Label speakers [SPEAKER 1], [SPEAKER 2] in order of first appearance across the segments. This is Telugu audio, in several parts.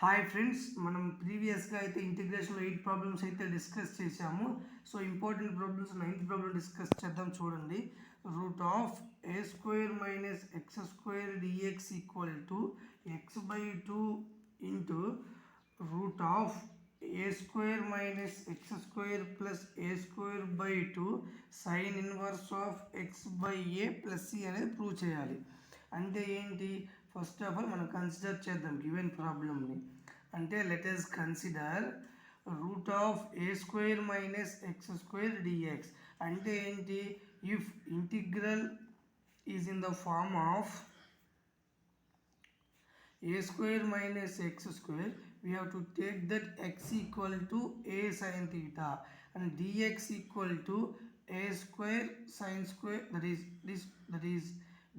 [SPEAKER 1] హాయ్ ఫ్రెండ్స్, మనం ప్రీవియస్గా అయితే ఇంటిగ్రేషన్లో 8 ప్రాబ్లమ్స్ అయితే డిస్కస్ చేసాము. So important problems 9th problem discuss చేద్దాం. చూడండి, root of a square minus x square dx equal to x by 2 into root of a square minus x square plus a square by 2 sine inverse of x by a plus c అనేది ప్రూవ్ చేయాలి. అంటే ఏంటి? ఫస్ట్ ఆఫ్ ఆల్ మనం కన్సిడర్ చేద్దాం గివెన్ ప్రాబ్లమ్ని. అంటే let us consider route of a square minus x square dx. అంటే ఏంటి? If integral is in the form of a square minus x square, we have to take that x equal to a sin theta and dx equal to a square sin square, that is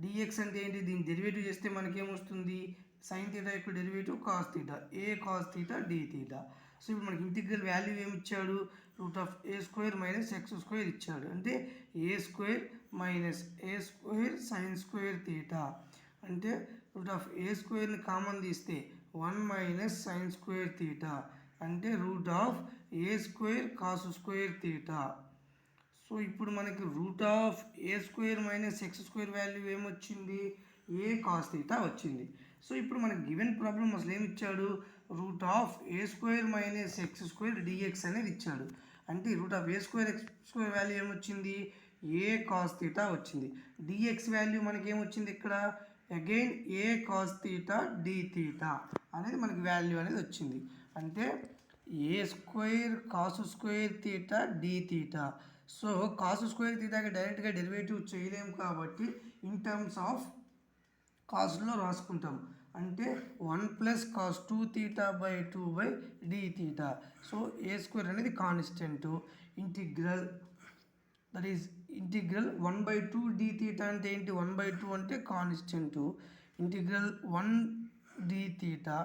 [SPEAKER 1] dx అంటే ఏంటి? దీని డెరివేటివ్ చేస్తే మనకేమొస్తుంది? సైన్ థీటా యొక్క derivative cos theta, a cos theta d theta. So ఇప్పుడు మనకి ఇంటిగ్రల్ వాల్యూ ఏమి ఇచ్చాడు? Root of a square minus x square ఇచ్చాడు. అంటే a square minus a square sine square theta. అంటే రూట్ ఆఫ్ ఏ స్క్వేర్ని కామన్ తీస్తే 1 మైనస్ సైన్ స్క్వేర్ థీటా అంటే root of a square cos square theta. So ఇప్పుడు మనకి root of a square minus x square value ఏమొచ్చింది? ఏ కాస్ థీటా వచ్చింది. సో ఇప్పుడు మనకి గివెన్ ప్రాబ్లం అసలు ఏమి ఇచ్చాడు? Root of a square minus x square dx అనేది ఇచ్చాడు. అంటే root of a square x square value ఏమొచ్చింది? ఏ కాస్ థీటా వచ్చింది. డిఎక్స్ వాల్యూ మనకి ఏమొచ్చింది ఇక్కడ? Again a cos theta d theta అనేది మనకి వాల్యూ అనేది వచ్చింది. అంటే a square cos square theta d theta. So cos square థీటాకి డైరెక్ట్గా డెరివేటివ్ చేయలేము కాబట్టి ఇన్ టర్మ్స్ ఆఫ్ కాస్లో రాసుకుంటాం. అంటే 1 plus cos 2 theta by 2 by d theta. So a square అనేది constant. Integral that is integral 1/2 d theta అంటే ఏంటి? 1/2 అంటే constant. Integral 1 d theta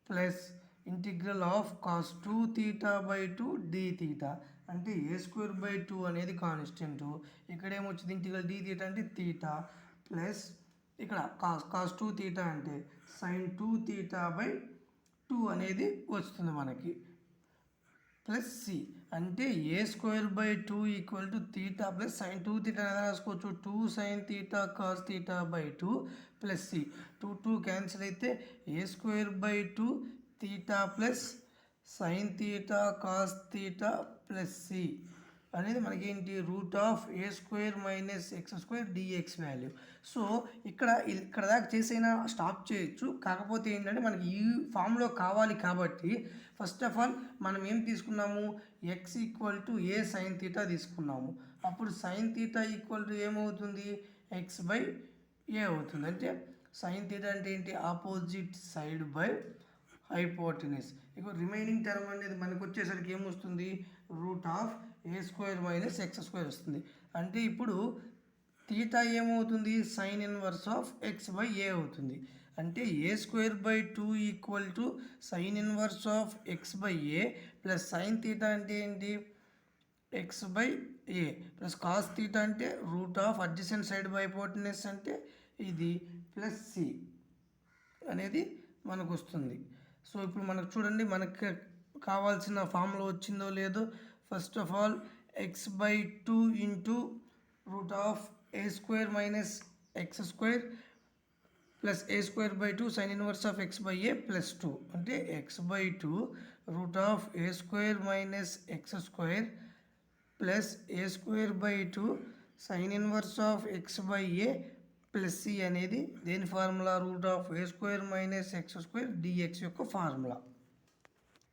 [SPEAKER 1] plus integral of cos 2 theta by 2 d theta. అంటే ఏ స్క్వేర్ బై 2 అనేది కాన్స్టెంట్. ఇక్కడ ఏమొచ్చింది? ఇంటిగ్రల్ డి థీటా అంటే థీటా ప్లస్ ఇక్కడ కాస్ 2 థీటా అంటే సైన్ 2 థీటా బై 2 అనేది వస్తుంది మనకి ప్లస్ సి. అంటే a square by 2 equal to theta plus sine 2 theta ఎలా రాసుకోవచ్చు? 2 sine theta cos theta by 2 plus c. 2 cancel అయితే a square by 2 theta plus sine theta cos theta plus c అనేది మనకేంటి? Root of a square minus x square dx value. So ఇక్కడ దాకా చేసైనా స్టాప్ చేయొచ్చు. కాకపోతే ఏంటంటే మనకి ఈ ఫామ్లో కావాలి కాబట్టి ఫస్ట్ ఆఫ్ ఆల్ మనం ఏం తీసుకున్నాము? X equal to a sine theta తీసుకున్నాము. అప్పుడు సైన్ థీటా ఈక్వల్ టు ఏమవుతుంది? ఎక్స్ బై ఏ అవుతుంది. అంటే సైన్ థీటా అంటే ఏంటి? Opposite side by hypotenuse. ఇక రిమైనింగ్ టర్మ్ అనేది మనకు వచ్చేసరికి ఏమొస్తుంది? Root of a square minus x square వస్తుంది. అంటే ఇప్పుడు థీటా ఏమవుతుంది? Sine inverse of x by a అవుతుంది. అంటే a square by 2 equal to sine inverse of x by a plus sine theta అంటే ఏంటి? X by a plus cos theta అంటే root of adjacent side by hypotenuse అంటే ఇది ప్లస్ సి అనేది మనకు వస్తుంది. సో ఇప్పుడు మనకు చూడండి, మనకి కావాల్సిన ఫామ్లో వచ్చిందో లేదో. First of all x by 2 into root of a square minus x square plus a square by 2 sine inverse of x by a plus 2 అంటే x by 2 root of a square minus x square plus a square by 2 sine inverse of x by a plus c అనేది దేని formula? Root of a square minus x square dx యొక్క ఫార్ములా.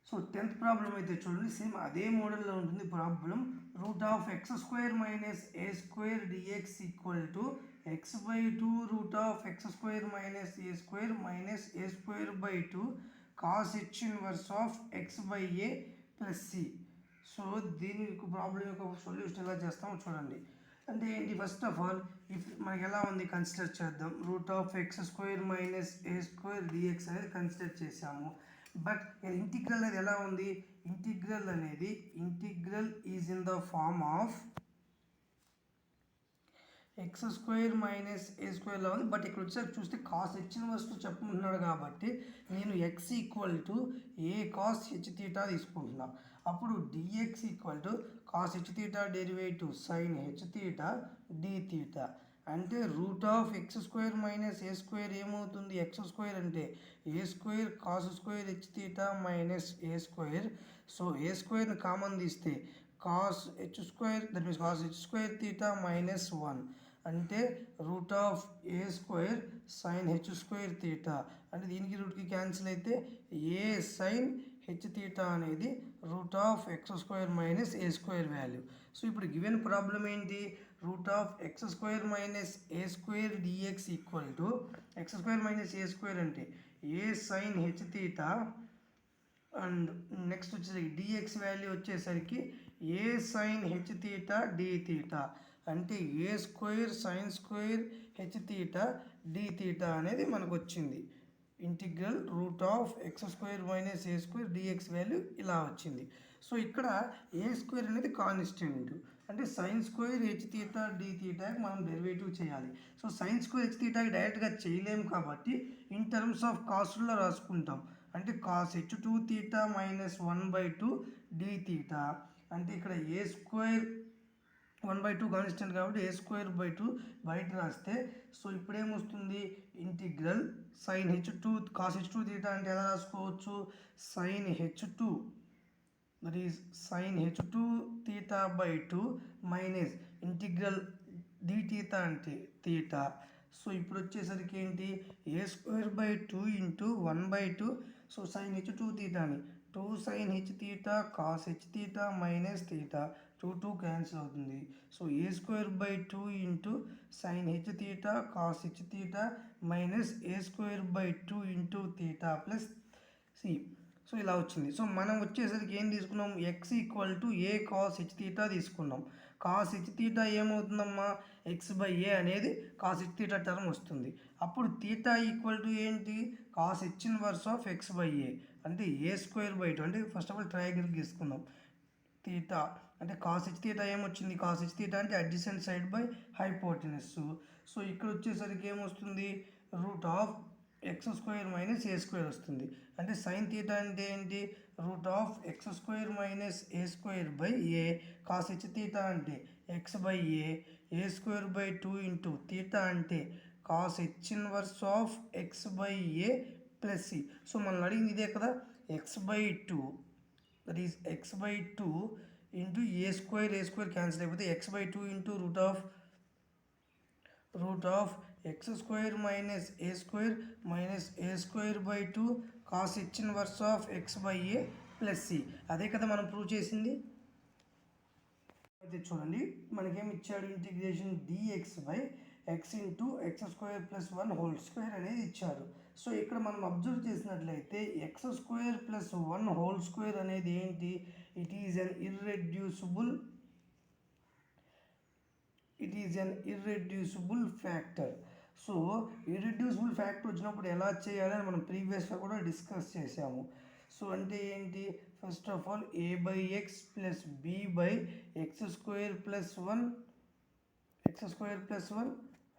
[SPEAKER 1] సో 10th ప్రాబ్లం అయితే చూడండి, సేమ్ అదే మోడల్లో ఉంటుంది problem. Root of x square minus a square dx equal to x by 2 root of x square minus a square by 2 cos h inverse of x by a plus c. So దీని ప్రాబ్లం యొక్క సొల్యూషన్ ఎలా చేస్తామో చూడండి. అంటే ఏంటి? ఫస్ట్ ఆఫ్ ఆల్ ఇఫ్ మనకి ఎలా ఉంది కన్సిడర్ చేద్దాం. Root of x square minus a square dx అనేది కన్సిడర్ చేసాము. బట్ ఇంటిగ్రల్ అనేది ఎలా ఉంది? Integral is in the form of x square minus a స్క్వేర్లో ఉంది. బట్ ఇక్కడ వచ్చేసరికి చూస్తే కాస్ హెచ్ ఇన్వర్స్ చెప్పమంటున్నాడు కాబట్టి నేను x equal to a cos H theta తీసుకుంటున్నా. అప్పుడు dx equal to cos H theta derivative sine h theta d theta అంటే root of x square minus a square ఏమవుతుంది? ఎక్స్ స్క్వేర్ అంటే a square cos square h theta minus a square. So a స్క్వేర్ని కామన్ తీస్తే cos h square, that means cos h square theta minus 1 అంటే root of a square sine h square theta అంటే దీనికి రూట్కి క్యాన్సిల్ అయితే ఏ సైన్ హెచ్ తీటా అనేది root of x square minus a square value. So ఇప్పుడు గివెన్ ప్రాబ్లం ఏంటి? Root of x square minus a square dx equal to x square minus a square అంటే a sine h theta and next వచ్చేసరికి డిఎక్స్ వాల్యూ వచ్చేసరికి a sine h theta d theta అంటే a square sine square h theta d theta అనేది మనకు వచ్చింది. Integral route of x square minus a square dx value ఇలా వచ్చింది. సో ఇక్కడ ఏ స్క్వేర్ అనేది కాన్స్టెంట్ అంటే sine square h theta d తీటాకి మనం డెరివేటివ్ చేయాలి. సో సైన్ స్క్వేర్ హెచ్ తీటాకి డైరెక్ట్గా చేయలేము కాబట్టి ఇన్ టర్మ్స్ ఆఫ్ కాస్ట్లో రాసుకుంటాం. అంటే cos h 2 theta minus 1/2 d theta అంటే ఇక్కడ ఏ స్క్వేర్ 1/2 కాన్స్టెంట్ కాబట్టి ఏ స్క్వేర్ బై 2 బయట రాస్తే సో ఇప్పుడేమొస్తుంది? Integral sine h 2 cos h 2 theta అంటే ఎలా రాసుకోవచ్చు? Sine h 2 that is sine h 2 theta by 2 minus integral d theta అంటే తీటా. సో ఇప్పుడు వచ్చేసరికి ఏంటి? A square by 2 into 1/2 so sine h 2 తీటాని 2 sine h theta cos H theta minus theta 2 cancel అవుతుంది. So a square by 2 into sine h theta cos H theta minus a square by 2 into theta plus c. So ఇలా వచ్చింది. సో మనం వచ్చేసరికి ఏం తీసుకున్నాం? X equal to a cos H theta తీసుకున్నాం. కాస్ హెచ్ తీటా ఏమవుతుందమ్మా? ఎక్స్ బై ఏ అనేది కాస్ హెచ్ తీటా టర్మ్ వస్తుంది. అప్పుడు తీటా ఈక్వల్ టు ఏంటి? Cos h inverse of x by a అంటే ఏ స్క్వేర్ బై 2 అంటే ఫస్ట్ ఆఫ్ ఆల్ ట్రయాంగిల్ తీసుకుందాం. తీటా అంటే కాస్ హెచ్ తీటా ఏమొచ్చింది? కాస్ హెచ్ తీటా అంటే adjacent side by hypotenuse. So ఇక్కడ వచ్చేసరికి ఏమొస్తుంది? Root of x square minus a square వస్తుంది. అంటే సైన్ తీటా అంటే ఏంటి? Root of x square minus a square by a. Cos H theta అంటే x by a square by 2 into theta అంటే cos h inverse of x by a plus c. So మనం అడిగింది ఇదే కదా, x by 2 that is x by 2 into A square cancel అయిపోతే x by 2 into root of x square minus a square by 2 cos h inverse of x by a plus c. అదే కదా మనం ప్రూవ్ చేసింది. అయితే చూడండి మనకేమి ఇచ్చాడు? Integration dx by x into x square plus 1 whole square అనేది ఇచ్చారు. సో ఇక్కడ మనం అబ్జర్వ్ చేసినట్లయితే x square plus 1 whole square అనేది ఏంటి? It is an irreducible factor. So irreducible factor వచ్చినప్పుడు ఎలా చేయాలని మనం ప్రీవియస్గా కూడా డిస్కస్ చేసాము. సో అంటే ఏంటి? First of all a by x plus b by x square plus 1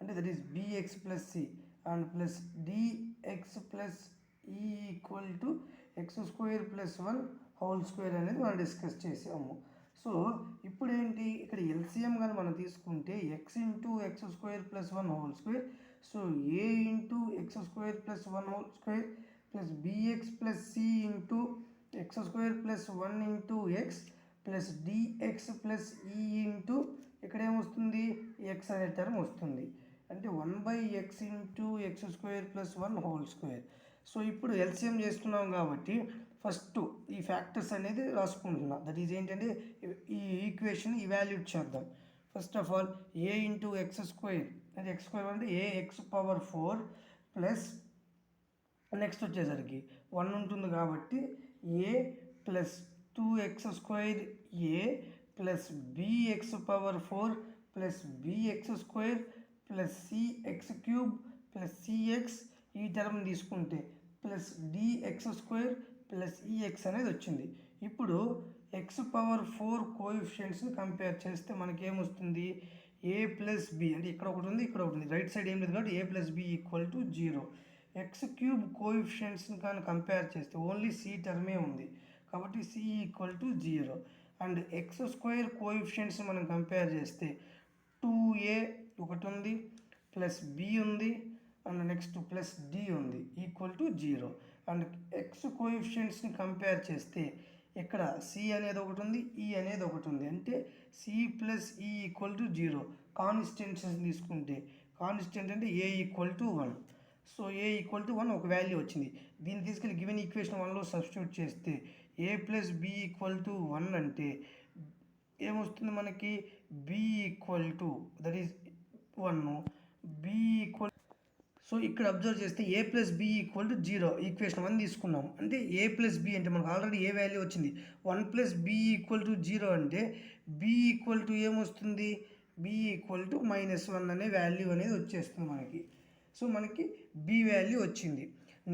[SPEAKER 1] అంటే that is b x plus c and plus d x plus e equal to x square plus 1 whole square అనేది మనం డిస్కస్ చేసాము. సో ఇప్పుడు ఏంటి? ఇక్కడ ఎల్సిఎం కానీ మనం తీసుకుంటే x into x square plus 1 whole square. So a into x square plus 1 whole square plus b x plus c into x square plus 1 into x plus d x plus e into ఇక్కడ ఏమొస్తుంది? ఎక్స్ అనే టర్మ్ వస్తుంది. అంటే 1/x into x square plus 1 whole square. So ఇప్పుడు ఎల్సిఎం చేస్తున్నాం కాబట్టి ఫస్ట్ ఈ ఫ్యాక్టర్స్ అనేది రాసుకుంటున్నాం. దట్ ఈజ్ ఏంటంటే ఈ ఈక్వేషన్ ఇవాల్యూట్ చేద్దాం. First of all a into x square అంటే ఎక్స్ స్క్వేర్ అంటే a x power 4 plus next వచ్చేసరికి 1 ఉంటుంది కాబట్టి a plus 2x square a plus b x power 4 plus b x square plus c x cube plus c x ఈ టర్మ్ తీసుకుంటే plus d x square plus e x అనేది వచ్చింది. ఇప్పుడు ఎక్స్ పవర్ 4 కోఎఫిషియంట్స్ని కంపేర్ చేస్తే మనకేమొస్తుంది? ఏ ప్లస్ బి అంటే ఇక్కడ ఒకటి ఉంది ఇక్కడ ఒకటి ఉంది, రైట్ సైడ్ ఏం లేదు కాబట్టి a plus b equal to 0. X cube కోఎఫిషియెంట్స్ని కానీ కంపేర్ చేస్తే ఓన్లీ సి టర్మే ఉంది కాబట్టి c equal to 0. And x square coefficients మనం కంపేర్ చేస్తే 2a ఒకటి ఉంది, ప్లస్ బి ఉంది, అండ్ నెక్స్ట్ ప్లస్ డి ఉంది ఈక్వల్ టు 0. అండ్ ఎక్స్ కోఎఫిషియెంట్స్ని కంపేర్ చేస్తే ఇక్కడ సి అనేది ఒకటి ఉంది, ఈ అనేది ఒకటి ఉంది, అంటే c plus e equal to 0. Constants తీసుకుంటే కాన్స్టెంట్ అంటే a equal to 1. So a equal to 1 ఒక వాల్యూ వచ్చింది. దీన్ని తీసుకెళ్ళి గివెన్ ఈక్వేషన్ 1లో సబ్స్టిట్యూట్ చేస్తే a plus b equal to 1 అంటే ఏమొస్తుంది మనకి b equal to that is 1, b equal. So ఇక్కడ అబ్జర్వ్ చేస్తే a plus b equal to 0 equation 1 తీసుకున్నాం. అంటే ఏ ప్లస్ బి అంటే మనకు ఆల్రెడీ ఏ వాల్యూ వచ్చింది. 1 ప్లస్ బి ఈక్వల్ టు 0 అంటే బి ఈక్వల్ టు ఏమొస్తుంది, బి ఈక్వల్ టు -1 అనే వాల్యూ అనేది వచ్చేస్తుంది మనకి. సో మనకి బి వాల్యూ వచ్చింది.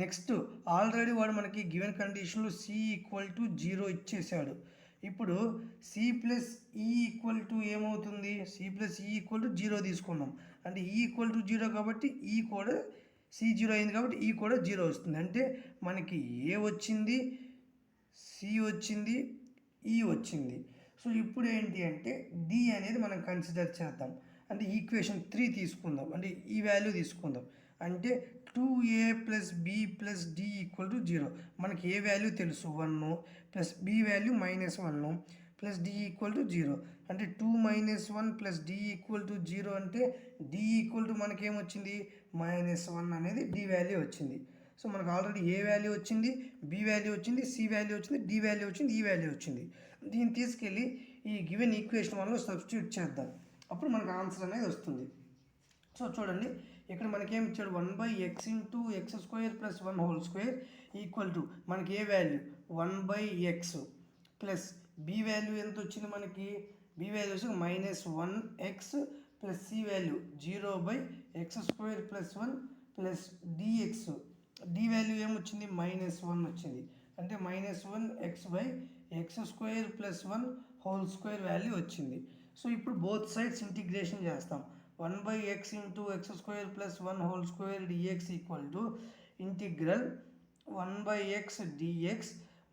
[SPEAKER 1] నెక్స్ట్ ఆల్రెడీ వాడు మనకి గివెన్ కండిషన్లో సి ఈక్వల్ టు 0 ఇచ్చేసాడు. ఇప్పుడు C plus e equal to ఏమవుతుంది, C plus e equal to 0 తీసుకున్నాం. అంటే ఈ ఈక్వల్ టు 0 కాబట్టి ఈ కూడా సి 0 అయింది కాబట్టి ఈ కూడా 0 వస్తుంది. అంటే మనకి ఏ వచ్చింది, సి వచ్చింది, ఈ వచ్చింది. సో ఇప్పుడు ఏంటి అంటే డి అనేది మనం కన్సిడర్ చేద్దాం. అంటే ఈక్వేషన్ 3 తీసుకుందాం, అంటే ఈ వాల్యూ తీసుకుందాం. అంటే 2a plus b plus d equal to 0. మనకి ఏ వాల్యూ తెలుసు 1 plus b value -1 plus d equal to 0. అంటే 2 - 1 ప్లస్ డి ఈక్వల్ టు 0 అంటే డి ఈక్వల్ టు మనకేమొచ్చింది -1 అనేది డి వాల్యూ వచ్చింది. సో మనకు ఆల్రెడీ ఏ వాల్యూ వచ్చింది, బి వాల్యూ వచ్చింది, సి వాల్యూ వచ్చింది, డి వాల్యూ వచ్చింది, ఈ వాల్యూ వచ్చింది. దీన్ని తీసుకెళ్ళి ఈ గివెన్ ఈక్వేషన్ 1లో సబ్స్టిట్యూట్ చేద్దాం. అప్పుడు మనకు ఆన్సర్ అనేది వస్తుంది. సో చూడండి ఇక్కడ మనకేమి ఇచ్చాడు 1/x into x square plus 1 whole square equal to మనకి a value 1/x plus b value ఎంత వచ్చింది మనకి, బి వాల్యూ వచ్చి -1x plus c value 0/x² plus 1 plus dx. D value ఏమొచ్చింది -1 వచ్చింది. అంటే -1x/x² plus 1 whole square value వచ్చింది. సో ఇప్పుడు బోత్ సైడ్స్ ఇంటిగ్రేషన్ చేస్తాం. 1/x into x² plus 1 whole square dx equal to integral 1/x dx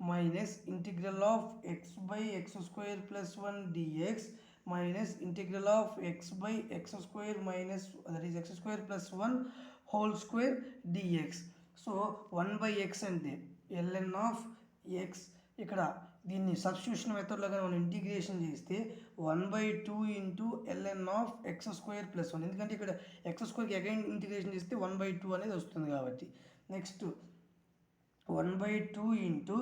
[SPEAKER 1] minus integral of x/x² plus 1 dx minus integral of x/x² minus that is x² plus 1 whole square dx. So 1/x అంటే ln ఆఫ్ x. ఇక్కడ దీన్ని సబ్స్టిట్యూషన్ మెథడ్లో కానీ మనం ఇంటిగ్రేషన్ చేస్తే 1/2 into ln of x² plus 1. ఎందుకంటే ఇక్కడ x² అగైన్ ఇంటిగ్రేషన్ చేస్తే 1/2 అనేది వస్తుంది కాబట్టి. నెక్స్ట్ 1/2 ఇంటూ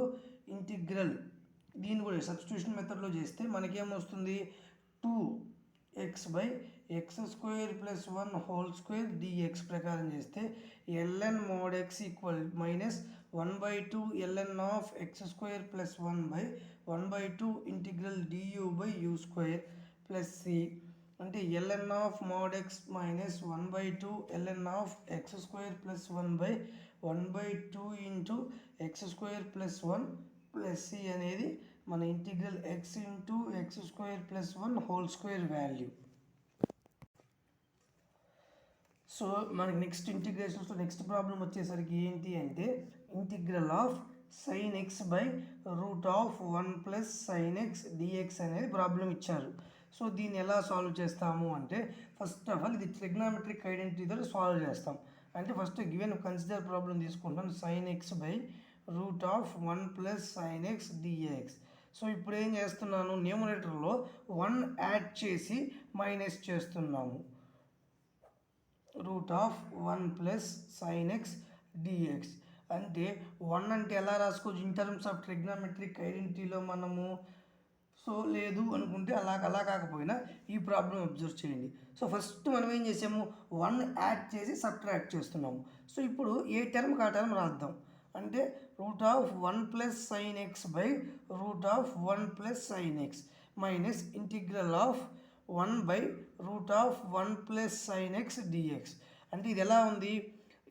[SPEAKER 1] ఇంటిగ్రల్, దీన్ని కూడా సబ్స్టిట్యూషన్ మెథడ్లో చేస్తే మనకేమొస్తుంది 2x/x² plus 1 whole square dx ప్రకారం చేస్తే ln mod x equal minus 1/2 ln of x² plus 1/1/2 integral du/u² plus c. అంటే ln of mod x minus 1/2 ln of x² plus 1/1/2 into x² plus 1 plus c అనేది మన integral x into x² plus 1 whole square value. So మనకి నెక్స్ట్ ఇంటిగ్రేషన్స్లో నెక్స్ట్ ప్రాబ్లం వచ్చేసరికి ఏంటి అంటే integral of sin x by root of 1 plus sin x dx అనేది ప్రాబ్లం ఇచ్చారు. సో దీన్ని ఎలా సాల్వ్ చేస్తాము అంటే ఫస్ట్ ఆఫ్ ఆల్ ఇది ట్రిగ్నామెట్రిక్ ఐడెంటిటీతో సాల్వ్ చేస్తాం. అంటే ఫస్ట్ గివెన్ కన్సిడర్ ప్రాబ్లం తీసుకుంటాం sin x by root of 1 plus sin x dx. So ఇప్పుడు ఏం చేస్తున్నాను, న్యూమరేటర్లో 1 యాడ్ చేసి మైనస్ చేస్తున్నాము. Route of 1 plus sin x dx అంటే 1 అంటే ఎలా రాసుకోవచ్చు ఇన్ టర్మ్స్ ఆఫ్ ట్రిగ్నామెట్రిక్ ఐడెంటిటీలో మనము. సో లేదు అనుకుంటే అలా కాకపోయినా ఈ ప్రాబ్లం అబ్జర్వ్ చేయండి. సో ఫస్ట్ మనం ఏం చేసాము 1 యాడ్ చేసి సబ్ట్రాక్ట్ చేస్తున్నాము. సో ఇప్పుడు ఏ టర్మ్కి ఆ టర్మ్ రాద్దాం. అంటే root of 1 plus sin x by root of 1 plus sin x minus integral of 1 by root of 1 plus sin x dx. అంటే ఇది ఎలా ఉంది,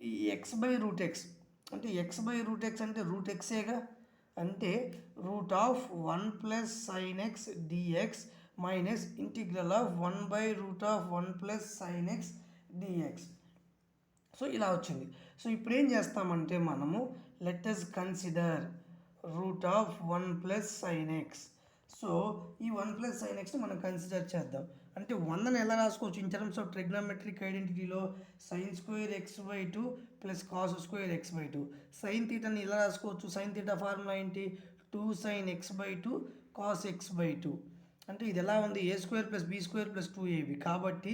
[SPEAKER 1] ఈ x/√x అంటే x/√x అంటే రూట్ ఎక్సేగా. అంటే root of 1 plus sin x dx minus integral of 1 by root of 1 plus sin x dx. So ఇలా వచ్చింది. సో ఇప్పుడు ఏం చేస్తామంటే మనము let us consider route of 1 plus sign X. So ఈ 1 ప్లస్ సైన్ ఎక్స్ని మనం కన్సిడర్ చేద్దాం. అంటే 100ని ఎలా రాసుకోవచ్చు ఇన్ టర్మ్స్ ఆఫ్ ట్రిగ్నోమెట్రిక్ ఐడెంటిటీలో sine square x by 2 plus cos square x by 2. Sine థీటాని ఎలా రాసుకోవచ్చు? సైన్ థీటా ఫార్ములా ఏంటి? 2 sine x by 2 cos x by 2. అంటే ఇది ఎలా ఉంది? A square plus b square plus 2ab. కాబట్టి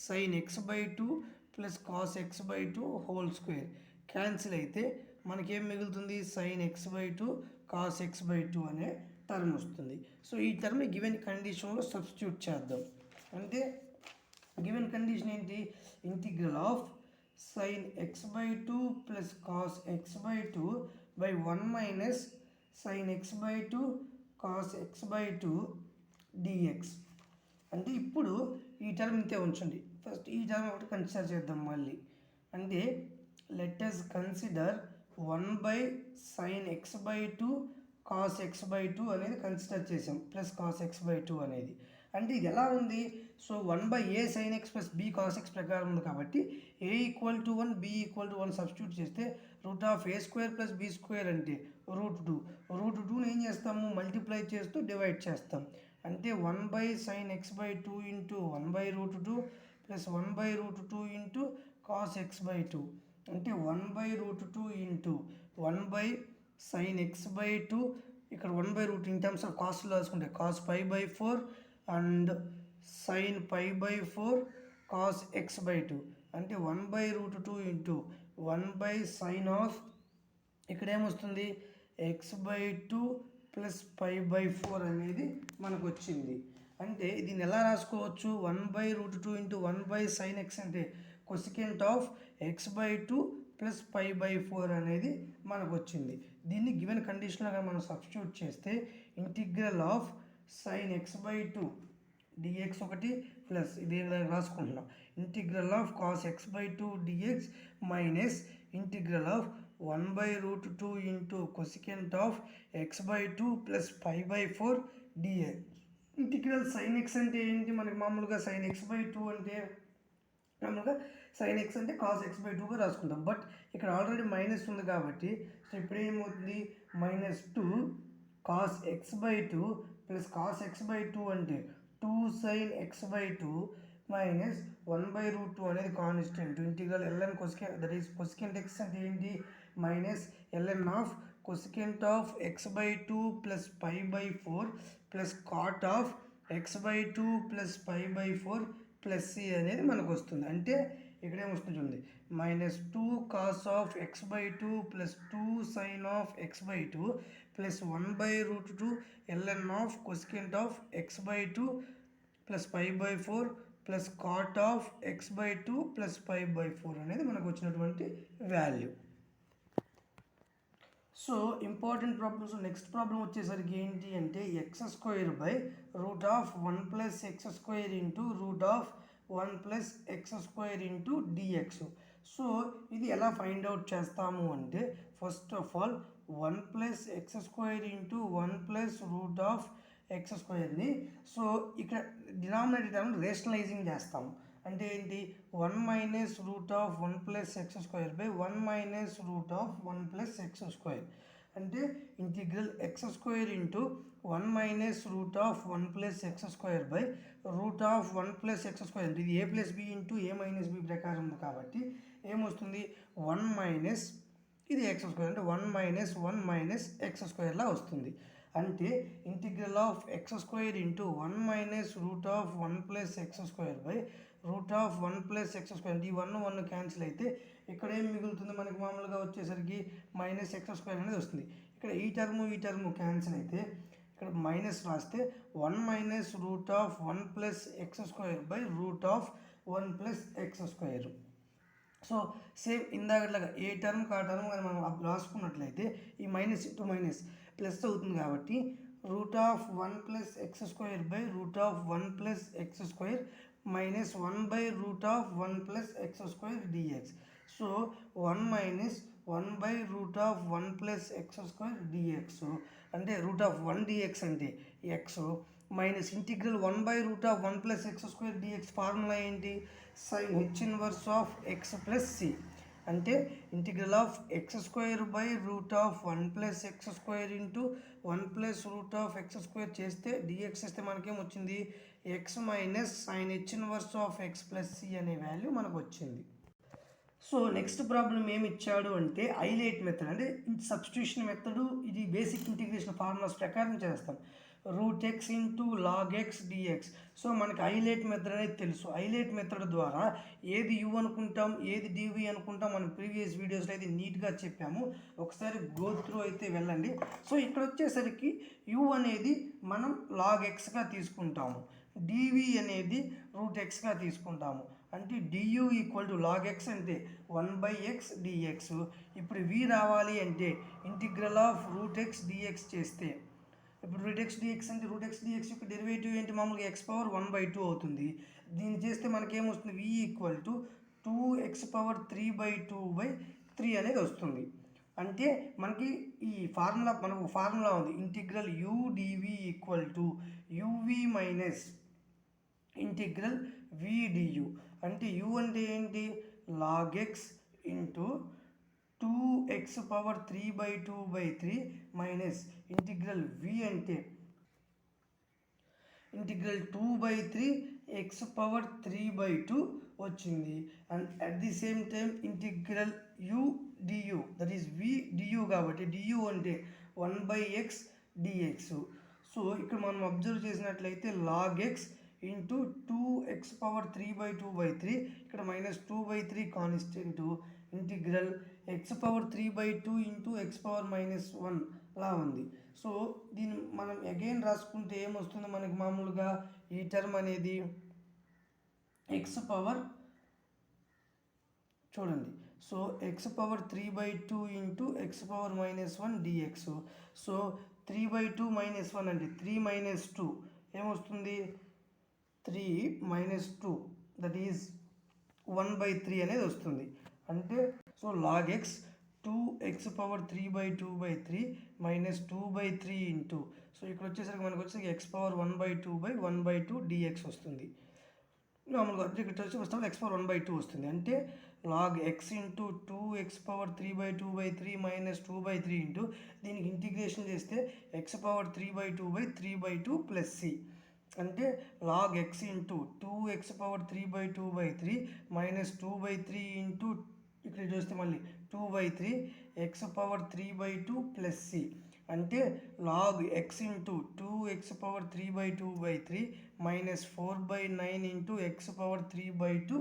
[SPEAKER 1] sine x by 2 plus cos x by 2 whole square cancel అయితే మనకేం మిగులుతుంది? Sine x by 2 cos x by 2 అనే టర్మ్ వస్తుంది. సో ఈ టర్మ్ గివెన్ కండిషన్లో సబ్స్టిట్యూట్ చేద్దాం. అంటే గివెన్ కండిషన్ ఏంటి? Integral of sine x by 2 plus cos x by 2 by 1 minus sine x by 2 cos x by 2 dx. అంటే ఇప్పుడు ఈ టర్మ్ ఇంతే ఉంచండి. ఫస్ట్ ఈ టర్మ్ ఒకటి కన్సిడర్ చేద్దాం మళ్ళీ. అంటే let us consider 1 by sine x by 2 cos x by 2 అనేది కన్సిడర్ చేసాం ప్లస్ కాస్ ఎక్స్ బై 2 అనేది. అంటే ఇది ఎలా ఉంది? So 1 by a sine x plus b cos x ప్రకారం ఉంది కాబట్టి a equal to 1 b equal to 1 substitute చేస్తే root of a square plus b square అంటే రూట్ 2. రూట్ 2ని ఏం చేస్తాము? మల్టిప్లై చేస్తూ డివైడ్ చేస్తాం. అంటే 1 by sine x by 2 into 1 by root 2 plus 1 by root 2 into cos x by 2. అంటే 1 by root 2 into 1 by sine x by 2. ఇక్కడ 1 by root in terms of కాస్ట్లో రాసుకుంటే cos pi by 4 and sine pi by 4 cos x by 2. అంటే 1 by root 2 into 1 by sine of ఇక్కడ ఏమొస్తుంది? X by 2 plus pi by 4 అనేది మనకు వచ్చింది. అంటే దీన్ని ఎలా రాసుకోవచ్చు? 1 by root 2 into 1 by sine x అంటే cosecant of x by 2 plus pi by 4 అనేది మనకు వచ్చింది. దీన్ని గివెన్ కండిషన్లో మనం సబ్స్టిట్యూట్ చేస్తే integral of sine x by 2 d x ఒకటి ప్లస్ ఇది రాసుకుంటున్నాం integral of cos x by 2 d x minus integral of 1 by root 2 into cosecant of x by 2 plus pi by 4 d x. Integral sine x అంటే ఏంటి? మనకి మామూలుగా సైన్ ఎక్స్ బై 2 అంటే మామూలుగా సైన్ ఎక్స్ అంటే కాస్ ఎక్స్ బై 2గా రాసుకుంటాం. బట్ ఇక్కడ ఆల్రెడీ మైనస్ ఉంది కాబట్టి సో ఇప్పుడు ఏమవుతుంది? -2 cos x by 2 plus cos x by 2 అంటే 2 sine x by 2 minus 1 by root 2 అనేది constant. Integral ln cosecant that is cosecant x అంటే ఏంటి? Minus ln of cosecant of x by 2 plus pi by 4 plus cot of x by 2 plus pi by 4 plus c అనేది మనకు వస్తుంది. అంటే ఇక్కడ ఏమొస్తుంది? -2 cos of x by 2 plus 2 sine of x by 2 plus 1 by root 2 ln of cosecant of x by 2 plus pi by 4 plus cot of x by 2 plus pi by 4 అనేది మనకు వచ్చినటువంటి value. So important problems next problem వచ్చేసరికి ఏంటి అంటే x square by root of 1 plus x square into root of 1 plus x square into dx. So ఇది ఎలా ఫైండ్ అవుట్ చేస్తాము అంటే first of all 1 plus x square into 1 plus root of x స్క్వేర్ని సో ఇక్కడ డినామినేటర్ టర్మ్ రేషనలైజింగ్ చేస్తాము. అంటే ఏంటి? 1 minus root of 1 plus x square by 1 minus root of 1 plus x square. అంటే integral x square into 1 minus root of 1 plus x square by root of 1 plus x square. ఇది a plus b into a minus b ప్రకారం ఉంది కాబట్టి ఏమొస్తుంది? 1 మైనస్ ఇది ఎక్స్ స్క్వేర్ అంటే 1 మైనస్ 1 మైనస్ ఎక్స్ స్క్వేర్లా వస్తుంది. అంటే integral of x square into 1 minus root of 1 plus x square by root of 1 plus x square. ఈ 1 క్యాన్సిల్ అయితే ఇక్కడ ఏం మిగులుతుంది? మనకి మామూలుగా వచ్చేసరికి మైనస్ ఎక్స్ స్క్వేర్ అనేది వస్తుంది. ఇక్కడ ఈ టర్ము క్యాన్సిల్ అయితే ఇక్కడ మైనస్ రాస్తే 1 minus root of 1 plus x square by root of 1 plus x square. So same ఇందాకట్లాగా ఏ టర్మ్ ఆ టర్మ్ కానీ మనం రాసుకున్నట్లయితే ఈ మైనస్ ఇంటూ మైనస్ ప్లస్ అవుతుంది కాబట్టి root of 1 plus x square by root of 1 plus x square minus 1 by root of 1 plus x square d x. So 1 minus 1 by root of 1 plus x square dx. అంటే రూట్ ఆఫ్ 1 డిఎక్స్ అంటే x minus integral 1/√1 + x² dx formula ఏంటి? sin h inverse of x plus c. అంటే integral of x² / (1 + x² into 1 + (x²) చేస్తే dx చేస్తే మనకేమొచ్చింది? x minus sin h inverse of x plus c అనే వాల్యూ మనకు వచ్చింది. సో నెక్స్ట్ ప్రాబ్లం ఏమి ఇచ్చాడు అంటే ఐలేట్ మెథడ్, అంటే సబ్స్టిట్యూషన్ మెథడ్. ఇది బేసిక్ ఇంటిగ్రేషన్ ఫార్ములాస్ ప్రకారం చేస్తాం. √x into log x dx. So మనకి ఐలేట్ మెథడ్ అనేది తెలుసు. ఐలేట్ మెథడ్ ద్వారా ఏది u అనుకుంటాం, ఏది dv అనుకుంటాం, మనం ప్రీవియస్ వీడియోస్లో అయితే నీట్గా చెప్పాము. ఒకసారి గో త్రూ అయితే వెళ్ళండి. సో ఇక్కడ వచ్చేసరికి u అనేది మనం log xగా తీసుకుంటాము, dv అనేది √xగా తీసుకుంటాము. అంటే du = log x అంటే 1/x dx. ఇప్పుడు v రావాలి అంటే ఇంటిగ్రల్ ఆఫ్ √x dx చేస్తే, ఇప్పుడు √x dx అంటే √x dx యొక్క డెరివేటివ్ ఏంటి? మామూలుగా x⁻1/2 అవుతుంది. దీన్ని చేస్తే మనకేమొస్తుంది? v = 2x⁻3/2/3 అనేది వస్తుంది. అంటే మనకి ఈ ఫార్ములా, మనకు ఫార్ములా ఉంది, integral u dv = uv minus integral v du. అంటే u అంటే ఏంటి? log x into 2x⁻3/2/3 minus integral v అంటే ఇంటిగ్రల్ 2/3x⁻3/2 వచ్చింది. And at the same time integral u du, that is v du కాబట్టి du అంటే 1/x dx. సో ఇక్కడ మనం అబ్జర్వ్ చేసినట్లయితే log x ఇంటూ 2x⁻3/2/3, ఇక్కడ -2/3 constant, integral x⁻3/2 into x⁻−1 లా ఉంది. సో దీన్ని మనం అగైన్ రాసుకుంటే ఏమొస్తుందో మనకి? మామూలుగా ఈ టర్మ్ అనేది చూడండి, so x⁻3/2 into x⁻−1 dx. So 3/2 - 1 అంటే 3 - 2 ఏమొస్తుంది? 3 - 2 దట్ ఈజ్ 1/3 అనేది వస్తుంది. అంటే so log x 2x⁻3/2/3 minus 2/3 into, so ఇక్కడ వచ్చేసరికి మనకు వచ్చేసరికి x⁻1/2/1/2 dx వస్తుంది. మామూలుగా ఇక్కడ వచ్చి ఫస్ట్ x⁻1/2 వస్తుంది. అంటే log x into 2x⁻3/2/3 minus 2/3 into, దీనికి ఇంటిగ్రేషన్ చేస్తే x⁻3/2/3/2 ప్లస్ సి. అంటే log x into 2x⁻3/2/3 minus 2/3 into, ఇక్కడ చూస్తే మళ్ళీ 2/3 x⁻3/2 ప్లస్ సి. అంటే log x into 2x⁻3/2/3 minus 4/9 into x⁻3/2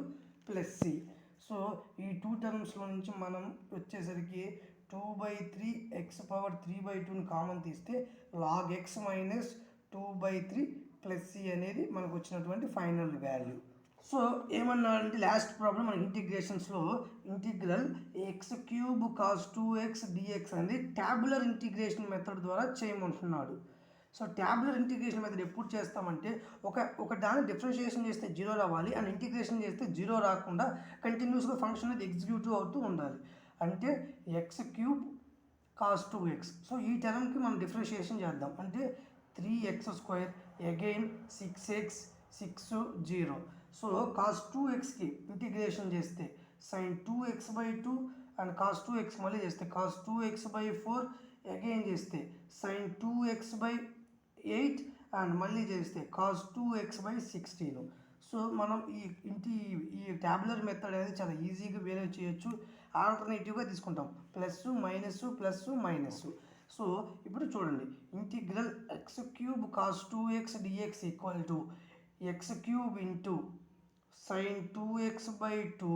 [SPEAKER 1] plus c. So ఈ టూ టర్మ్స్లో నుంచి మనం వచ్చేసరికి 2/3 x⁻3/2ని కామన్ తీస్తే log x minus 2/3 plus c అనేది మనకు వచ్చినటువంటి ఫైనల్ వాల్యూ. సో ఏమన్నారంటే లాస్ట్ ప్రాబ్లం మన ఇంటిగ్రేషన్స్లో integral x³ cos 2x dx అనేది ట్యాబులర్ ఇంటిగ్రేషన్ మెథడ్ ద్వారా చేయమంటున్నాడు. సో ట్యాబులర్ ఇంటిగ్రేషన్ మెథడ్ ఎప్పుడు చేస్తామంటే ఒక దాన్ని డిఫరెన్షియేషన్ చేస్తే 0 రావాలి, అండ్ ఇంటిగ్రేషన్ చేస్తే 0 రాకుండా కంటిన్యూస్గా ఫంక్షన్ అనేది ఎగ్జిక్యూటివ్ అవుతూ ఉండాలి. అంటే x³ cos 2x. సో ఈ టర్మ్కి మనం డిఫరెన్షియేషన్ చేద్దాం. అంటే 3x² again 6x 6 0. So cos 2xకి ఇంటిగ్రేషన్ చేస్తే sin 2x/2 and cos 2x మళ్ళీ చేస్తే cos 2x/4 అగైన్ చేస్తే sin 2x/8 అండ్ మళ్ళీ చేస్తే cos 2x/16. సో మనం ఈ ట్యాబులర్ మెథడ్ అనేది చాలా ఈజీగా వేరే చేయొచ్చు. ఆల్టర్నేటివ్గా తీసుకుంటాం, plus minus plus minus. So ఇప్పుడు చూడండి, integral x³ cos 2x dx equal to x³ into sin 2x/2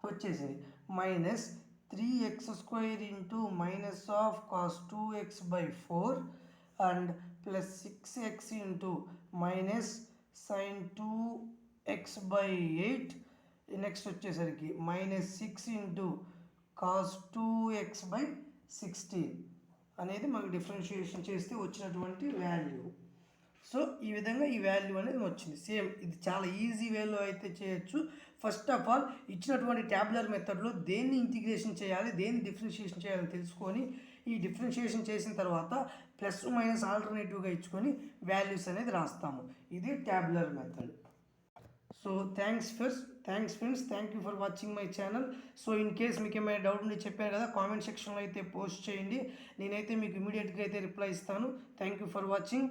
[SPEAKER 1] వచ్చేసింది minus 3x² into minus of cos 2x/4 and plus 6x into minus sin 2x/8. Next వచ్చేసరికి మైనస్ 6 ఇంటూ cos 2x/16 అనేది మనకు డిఫరెన్షియేషన్ చేస్తే వచ్చినటువంటి వాల్యూ. సో ఈ విధంగా ఈ వాల్యూ అనేది వచ్చింది. సేమ్ ఇది చాలా ఈజీ వేలో అయితే చేయొచ్చు. ఫస్ట్ ఆఫ్ ఆల్ ఇచ్చినటువంటి ట్యాబులర్ మెథడ్లో దేన్ని ఇంటిగ్రేషన్ చేయాలి, దేన్ని డిఫరెన్షియేషన్ చేయాలని తెలుసుకొని ఈ డిఫరెన్షియేషన్ చేసిన తర్వాత ప్లస్ మైనస్ ఆల్టర్నేటివ్గా ఇచ్చుకొని వాల్యూస్ అనేది రాస్తాము. ఇది tabular method. So thanks friends, thank you for watching my channel. So in case మీకు ఏమైనా డౌట్ ఉంటే చెప్పాను కదా, కామెంట్ సెక్షన్లో అయితే పోస్ట్ చేయండి. నేనైతే మీకు ఇమీడియట్గా అయితే రిప్లై ఇస్తాను. Thank you for watching.